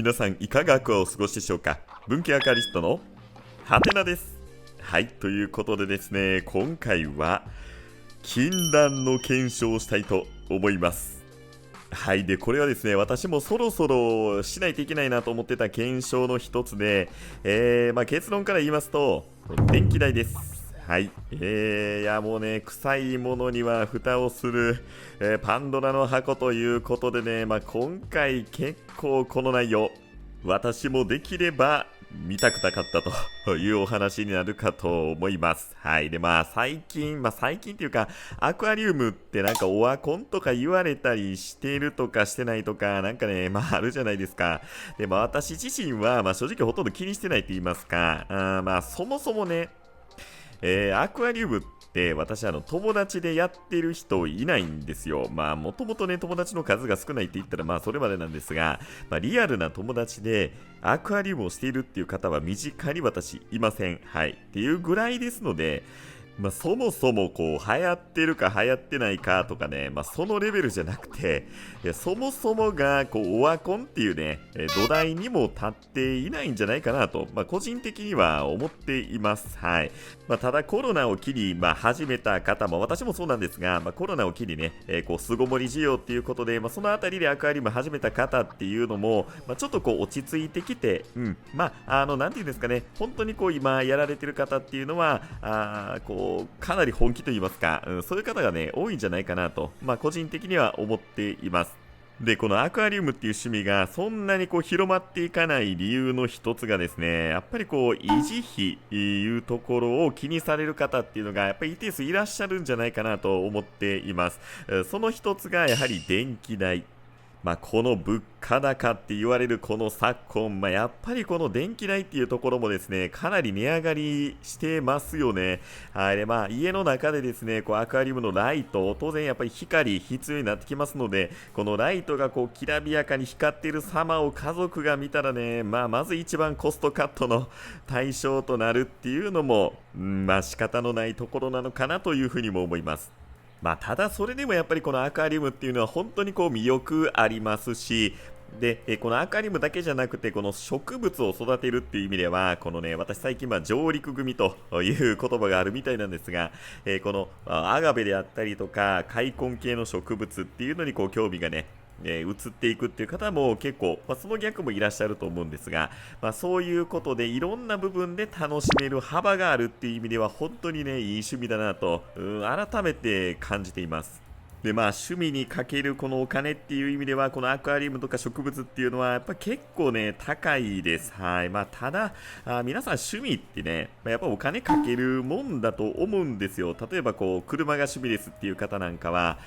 皆さんいかがお過ごしでしょうか。文系アカリストのハテナです。はい、ということでですね、今回は禁断の検証をしたいと思います。はい、でこれはですね、私もそろそろしないといけないなと思ってた検証の一つで、結論から言いますと電気代です。はい、いやもうね、臭いものには蓋をする、パンドラの箱ということでね、今回結構この内容、私もできれば見たくなかったというお話になるかと思います。はい。で、最近っていうか、アクアリウムってなんかオワコンとか言われたりしてるとかしてないとか、なんかね、あるじゃないですか。で、私自身は、正直ほとんど気にしてないって言いますか、そもそもね、アクアリウムって私友達でやってる人いないんですよ。もともとね、友達の数が少ないって言ったらそれまでなんですが、リアルな友達でアクアリウムをしているっていう方は身近に私いません。はい。っていうぐらいですので、そもそもこう流行ってるか流行ってないかとかね、そのレベルじゃなくて、そもそもがこうオワコンっていうね、土台にも立っていないんじゃないかなと、個人的には思っています。はい。ただコロナを機に始めた方も、私もそうなんですが、コロナを機にね、こう巣ごもり需要っていうことで、そのあたりでアクアリウム始めた方っていうのも、ちょっとこう落ち着いてきて、なんていうんですかね、本当にこう今やられてる方っていうのは、かなり本気と言いますか、そういう方がね、多いんじゃないかなと、個人的には思っています。で、このアクアリウムっていう趣味がそんなにこう広まっていかない理由の一つがですね、やっぱりこう維持費いうところを気にされる方っていうのがやっぱり一定数いらっしゃるんじゃないかなと思っています。その一つがやはり電気代。この物価高って言われるこの昨今、やっぱりこの電気代っていうところもですね、かなり値上がりしてますよね。はい。で、家の中でですね、こうアクアリウムのライト、当然やっぱり光必要になってきますので、このライトがこうきらびやかに光っている様を家族が見たらね、まず一番コストカットの対象となるっていうのも、仕方のないところなのかなというふうにも思います。ただそれでもやっぱりこのアクアリウムっていうのは本当にこう魅力ありますし、で、このアクアリウムだけじゃなくて、この植物を育てるっていう意味では、このね、私最近上陸組という言葉があるみたいなんですが、このアガベであったりとか、開根系の植物っていうのにこう興味がね、移っていくっていう方も結構、その逆もいらっしゃると思うんですが、そういうことでいろんな部分で楽しめる幅があるっていう意味では本当にね、いい趣味だなと、改めて感じています。で趣味にかけるこのお金っていう意味では、このアクアリウムとか植物っていうのはやっぱ結構ね、高いです。はい。ただ皆さん趣味ってね、やっぱお金かけるもんだと思うんですよ。例えばこう車が趣味ですっていう方なんかは、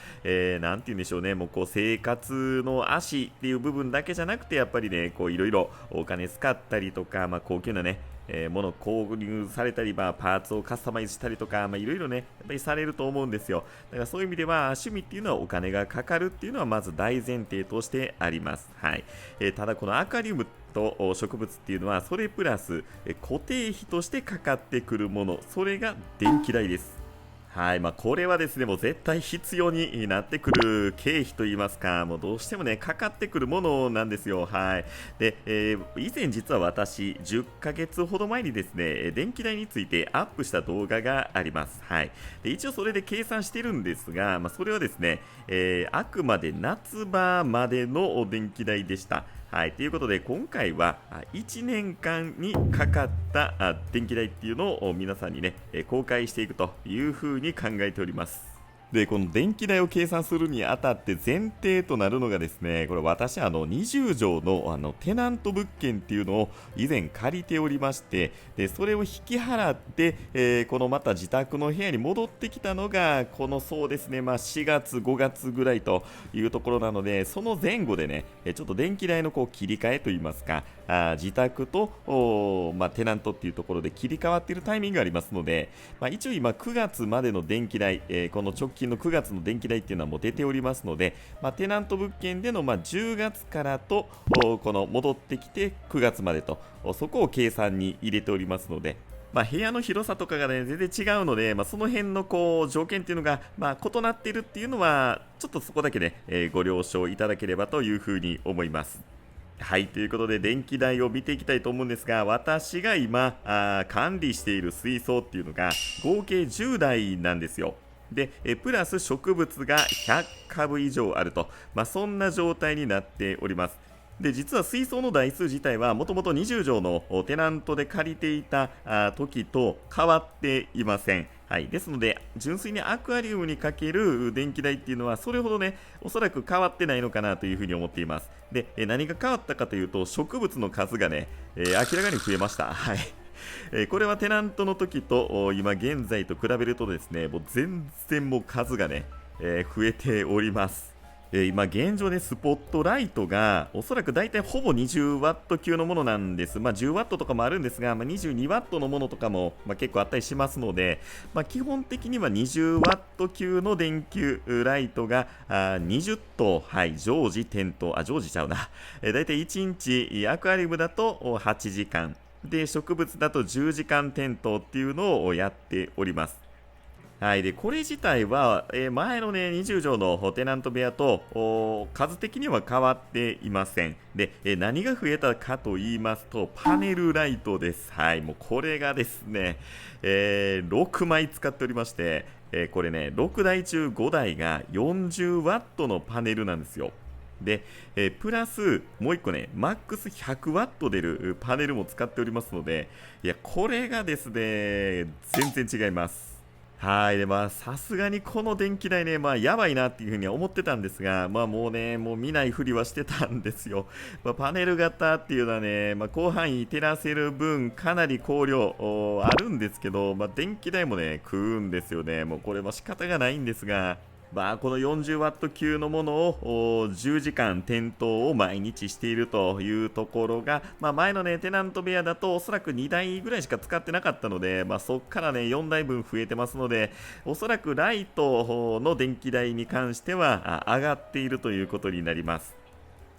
なんて言うんでしょうね、もうこう生活の足っていう部分だけじゃなくて、やっぱりね、こういろいろお金使ったりとか、高級なね、ものを購入されたり、パーツをカスタマイズしたりとか、いろいろね、やっぱりされると思うんですよ。だからそういう意味では、趣味っていうのはお金がかかるっていうのはまず大前提としてあります。はい。ただこのアクアリウムと植物っていうのは、それプラス、固定費としてかかってくるもの、それが電気代です。はい。これはですね、もう絶対必要になってくる経費といいますか、もうどうしてもね、かかってくるものなんですよ。はい。で、以前実は私、10ヶ月ほど前にですね、電気代についてアップした動画があります。はい。で、一応それで計算してるんですが、それはですね、あくまで夏場までの電気代でした。はい。ということで、今回は1年間にかかった電気代っていうのを皆さんにね、公開していくというふうに考えております。で、この電気代を計算するにあたって前提となるのがですね、これ私20畳のテナント物件っていうのを以前借りておりまして、で、それを引き払って、このまた自宅の部屋に戻ってきたのが、このそうですね、4月、5月ぐらいというところなので、その前後でね、ちょっと電気代のこう切り替えといいますか、自宅と、テナントっていうところで切り替わっているタイミングがありますので、一応今9月までの電気代、この直近の9月の電気代っていうのはもう出ておりますので、テナント物件での10月からとこの戻ってきて9月までと、そこを計算に入れておりますので、部屋の広さとかがね、全然違うので、その辺のこう条件っていうのが、異なっているっていうのは、ちょっとそこだけね、ご了承いただければというふうに思います。はい、ということで電気代を見ていきたいと思うんですが、私が今管理している水槽っていうのが合計10台なんですよ。で、プラス植物が100株以上あると、そんな状態になっております。で、実は水槽の台数自体はもともと20畳のテナントで借りていた時と変わっていません。はい、ですので、純粋にアクアリウムにかける電気代っていうのは、それほどね、おそらく変わってないのかなというふうに思っています。で、何が変わったかというと、植物の数がね、明らかに増えました。はい。これはテナントの時と今現在と比べるとですね、もう全然もう数がね、増えております。今現状でスポットライトがおそらく大体ほぼ20ワット級のものなんです。10ワットとかもあるんですが、22ワットのものとかも、結構あったりしますので、基本的には20ワット級の電球ライトが20灯、はい、常時点灯、常時ちゃうな。大体1日アクアリウムだと8時間。で、植物だと10時間点灯っていうのをやっております。はい、でこれ自体は、前のね20畳のテナント部屋と数的には変わっていません。で、何が増えたかと言いますと、パネルライトです。はい、もうこれがですね、6枚使っておりまして、これね6台中5台が40ワットのパネルなんですよ。で、プラスもう1個ね、マックス100ワット出るパネルも使っておりますので、いや、これがですね、全然違います。はい。で、さすがにこの電気代ね、やばいなっていうふうには思ってたんですが、もうね、もう見ないふりはしてたんですよ。パネル型っていうのはね、広範囲照らせる分、かなり光量あるんですけど、電気代もね、食うんですよね。もうこれも仕方がないんですが、この40ワット級のものを10時間点灯を毎日しているというところが、前のねテナント部屋だとおそらく2台ぐらいしか使ってなかったので、そっからね4台分増えてますので、おそらくライトの電気代に関しては上がっているということになります。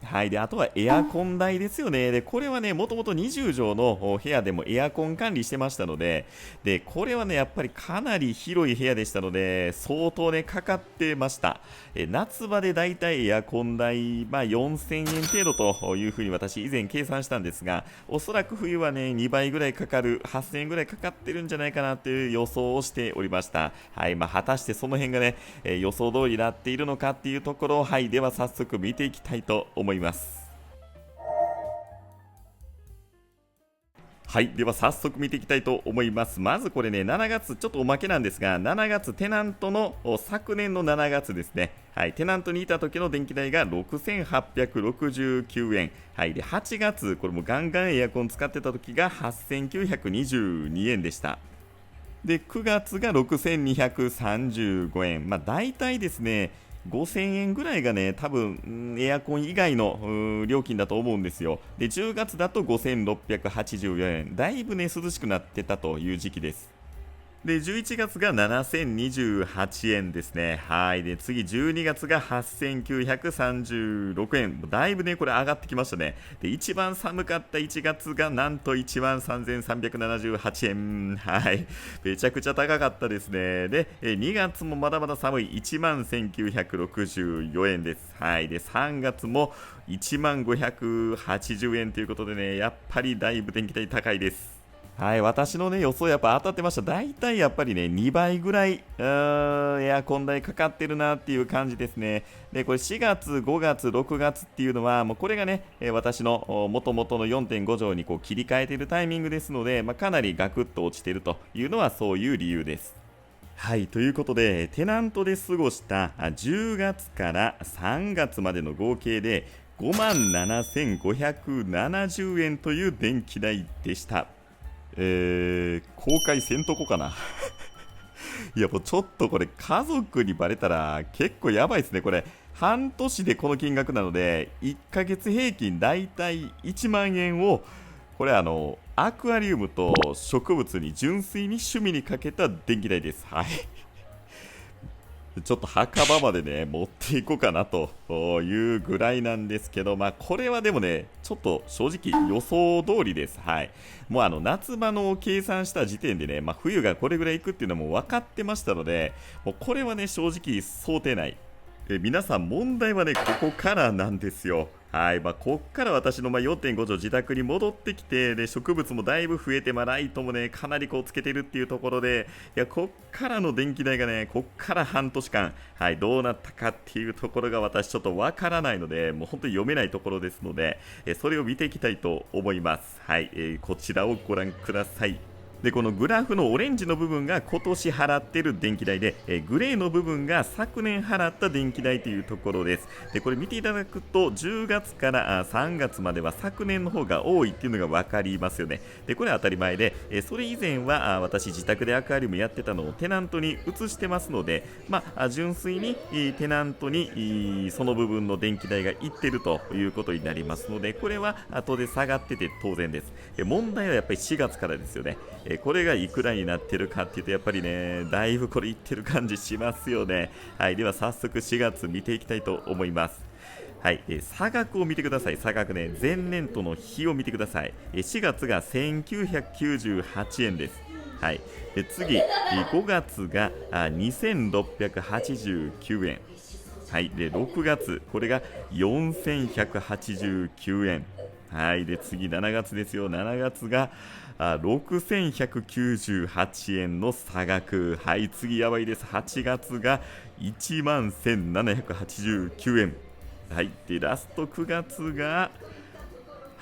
はい。で、あとはエアコン代ですよね。で、これはね、もともと20畳の部屋でもエアコン管理してましたので、で、これはね、やっぱりかなり広い部屋でしたので、相当ね、かかってました。夏場でだいたいエアコン代、4000円程度というふうに私以前計算したんですが、おそらく冬はね、2倍ぐらいかかる、8000円ぐらいかかってるんじゃないかなという予想をしておりました。はい。果たしてその辺がね、予想通りになっているのかっていうところを、はい。では早速見ていきたいと思います。はい。では早速見ていきたいと思います。まずこれね、7月、ちょっとおまけなんですが、7月、テナントの昨年の7月ですね。はい。テナントにいた時の電気代が6869円。はい。で、8月、これもガンガンエアコン使ってた時が8922円でした。で、9月が6235円。大体ですね、5000円ぐらいがね、多分エアコン以外の料金だと思うんですよ。で、10月だと5684円。だいぶね、涼しくなってたという時期です。で、11月が7028円ですね。はい。で、次、12月が8936円。だいぶね、これ上がってきましたね。で、一番寒かった1月がなんと13378円。はい。めちゃくちゃ高かったですね。で、2月もまだまだ寒い11964円です。はい。で、3月も10580円ということでね、やっぱりだいぶ電気代高いです。はい、私のね、予想やっぱ当たってました。大体やっぱりね、2倍ぐらい、エアコン代かかってるなっていう感じですね。で、これ4月、5月、6月っていうのは、もうこれがね、私の元々の4.5畳にこう切り替えているタイミングですので、かなりガクッと落ちているというのはそういう理由です。はい、ということで、テナントで過ごした10月から3月までの合計で57,570円という電気代でした。公開せんとこかないやもうちょっとこれ家族にバレたら結構やばいですね。これ半年でこの金額なので1ヶ月平均だいたい1万円をこれアクアリウムと植物に純粋に趣味にかけた電気代です。はい。ちょっと墓場までね、持っていこうかなというぐらいなんですけど、これはでもね、ちょっと正直予想通りです。はい。もう夏場の計算した時点でね、冬がこれぐらいいくっていうのも分かってましたので、もうこれはね、正直想定内。皆さん問題はねここからなんですよ。はい、こっから私の4.5 畳自宅に戻ってきて、で植物もだいぶ増えて、ライトもねかなりつけてるっていうところで、いやこっからの電気代がねこっから半年間、はい、どうなったかっていうところが私ちょっとわからないので、もう本当に読めないところですので、それを見ていきたいと思います。はい、こちらをご覧ください。でこのグラフのオレンジの部分が今年払ってる電気代で、グレーの部分が昨年払った電気代というところです。でこれ見ていただくと10月から3月までは昨年の方が多いっていうのが分かりますよね。でこれは当たり前で、それ以前は私自宅でアクアリウムやってたのをテナントに移してますので、純粋にテナントにその部分の電気代がいってるということになりますので、これは後で下がってて当然です。問題はやっぱり4月からですよね。これがいくらになってるかっていうと、やっぱりねだいぶこれいってる感じしますよね。はい、では早速4月見ていきたいと思います。はい、差額を見てください。差額ね、前年との比を見てください。4月が1998円です。はい、次、5月が2689円。はい、で6月、これが4189円。はい、で次7月ですよ。7月が6198円の差額。はい、次やばいです。8月が1万1789円。はい、でラスト9月が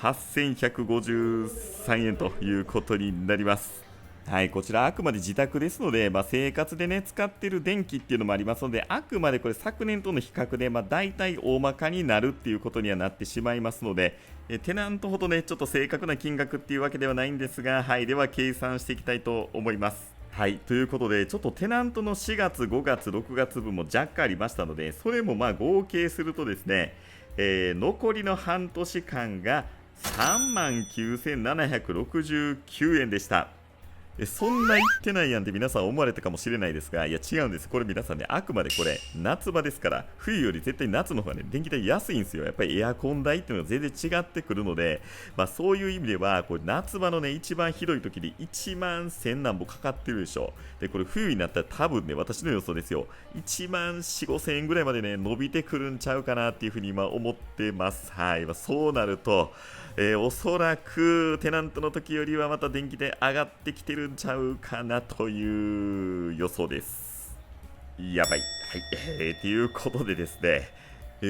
8153円ということになります。はい、こちらあくまで自宅ですので、生活でね使っている電気っていうのもありますので、あくまでこれ昨年との比較で、大体大まかになるっていうことにはなってしまいますので、テナントほどねちょっと正確な金額っていうわけではないんですが、はい、では計算していきたいと思います。はい、ということでちょっとテナントの4月5月6月分も若干ありましたので、それも合計するとですね、残りの半年間が39,769円でした。そんな言ってないやんって皆さん思われたかもしれないですが、いや違うんです。これ皆さんね、あくまでこれ夏場ですから、冬より絶対夏の方がね電気代安いんですよ。やっぱりエアコン代っていうのが全然違ってくるので、そういう意味ではこれ夏場のね一番ひどい時で1万1000何本かかってるでしょ。でこれ冬になったら多分ね、私の予想ですよ、1万4、5千円ぐらいまでね伸びてくるんちゃうかなっていうふうに今思ってます。はい、そうなるとおそらくテナントの時よりはまた電気代上がってきてるんちゃうかなという予想です。やばい。はい、ということでですね、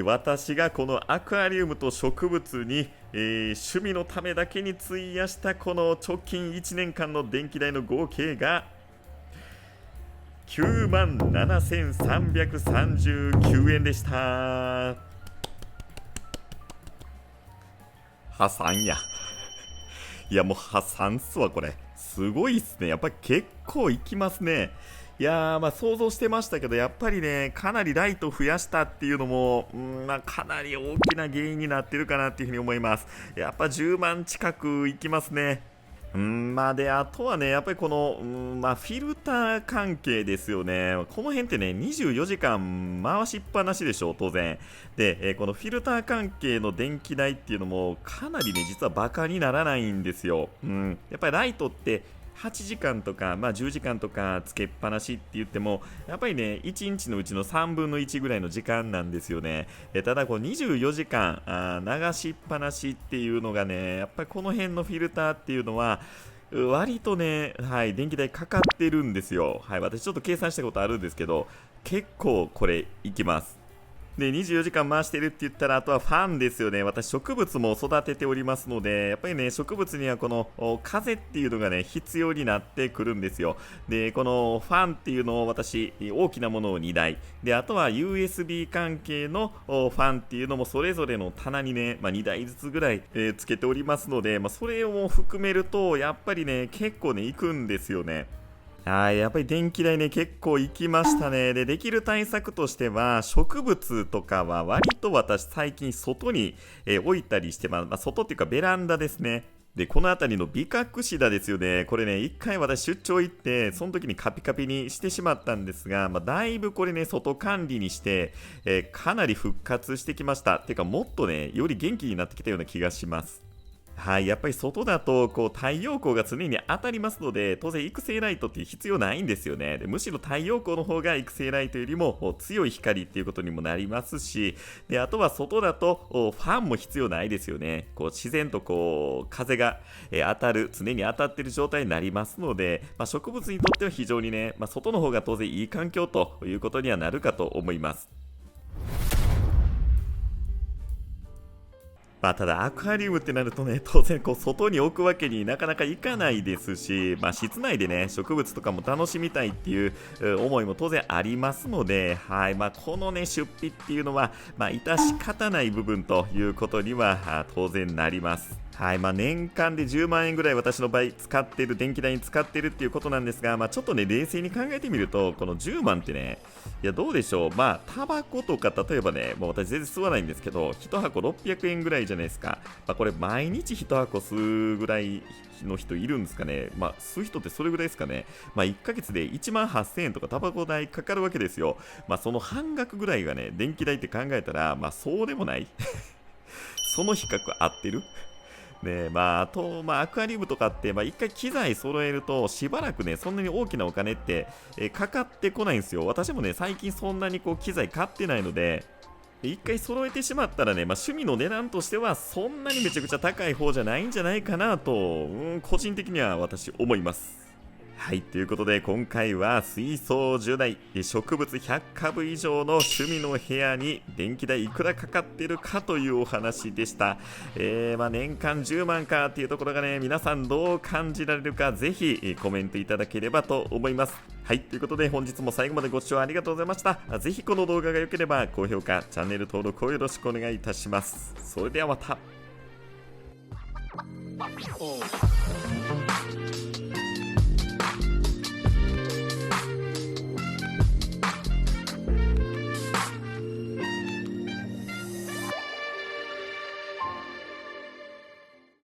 私がこのアクアリウムと植物に、趣味のためだけに費やしたこの直近1年間の電気代の合計が97,339円でした。破産や。いやもう破産っすわこれ。すごいっすね。やっぱり結構いきますね。いやー想像してましたけど、やっぱりねかなりライト増やしたっていうのも、かなり大きな原因になってるかなっていうふうに思います。やっぱ10万近くいきますね。であとはね、やっぱりこの、フィルター関係ですよね。この辺ってね、24時間回しっぱなしでしょ、当然。で、このフィルター関係の電気代っていうのも、かなりね、実はバカにならないんですよ。やっぱりライトって、8時間とか、10時間とかつけっぱなしって言っても、やっぱりね、1日のうちの3分の1ぐらいの時間なんですよね。ただ、こう24時間流しっぱなしっていうのがね、やっぱりこの辺のフィルターっていうのは、割とね、はい、電気代かかってるんですよ。はい、私ちょっと計算したことあるんですけど、結構これいきます。で24時間回してるって言ったら、あとはファンですよね。私植物も育てておりますので、やっぱりね植物にはこの風っていうのがね必要になってくるんですよ。でこのファンっていうのを私大きなものを2台で、あとは USB 関係のファンっていうのもそれぞれの棚にね、2台ずつぐらい、つけておりますので、それを含めるとやっぱりね結構ねいくんですよね。はい、やっぱり電気代ね結構いきましたね。できる対策としては、植物とかは割と私最近外に、置いたりしてます。外っていうかベランダですね。でこの辺りのビカクシダですよね。これね一回私出張行ってその時にカピカピにしてしまったんですが、だいぶこれね外管理にして、かなり復活してきました。てかもっとねより元気になってきたような気がします。はい、やっぱり外だと太陽光が常に当たりますので、当然育成ライトって必要ないんですよね。でむしろ太陽光の方が育成ライトよりも強い光っていうことにもなりますし、であとは外だとファンも必要ないですよね。自然と風が当たる、常に当たっている状態になりますので、植物にとっては非常にね、外の方が当然いい環境ということにはなるかと思います。ただアクアリウムってなるとね、当然外に置くわけになかなかいかないですし、室内でね植物とかも楽しみたいっていう思いも当然ありますので、はい、このね出費っていうのは致し方ない部分ということには当然なります。はい、年間で10万円ぐらい私の場合使ってる、電気代に使ってるっていうことなんですが、ちょっとね冷静に考えてみると、この10万ってね、いやどうでしょう、タバコとか例えばね、もう私全然吸わないんですけど、1箱600円ぐらいじゃないですか。これ毎日1箱吸うぐらいの人いるんですかね。吸う人ってそれぐらいですかね。1ヶ月で1万8000円とかタバコ代かかるわけですよ。その半額ぐらいがね、電気代って考えたら、そうでもない。その比較合ってるね。あと、アクアリウムとかって、一回機材揃えると、しばらくね、そんなに大きなお金って、かかってこないんですよ。私もね、最近そんなに機材買ってないので、一回揃えてしまったらね、趣味の値段としては、そんなにめちゃくちゃ高い方じゃないんじゃないかなと、個人的には私思います。はい、ということで今回は水槽10台、植物100株以上の趣味の部屋に電気代いくらかかってるかというお話でした。年間10万かっていうところがね、皆さんどう感じられるか、ぜひコメントいただければと思います。はい、ということで本日も最後までご視聴ありがとうございました。ぜひこの動画が良ければ高評価、チャンネル登録をよろしくお願いいたします。それではまた。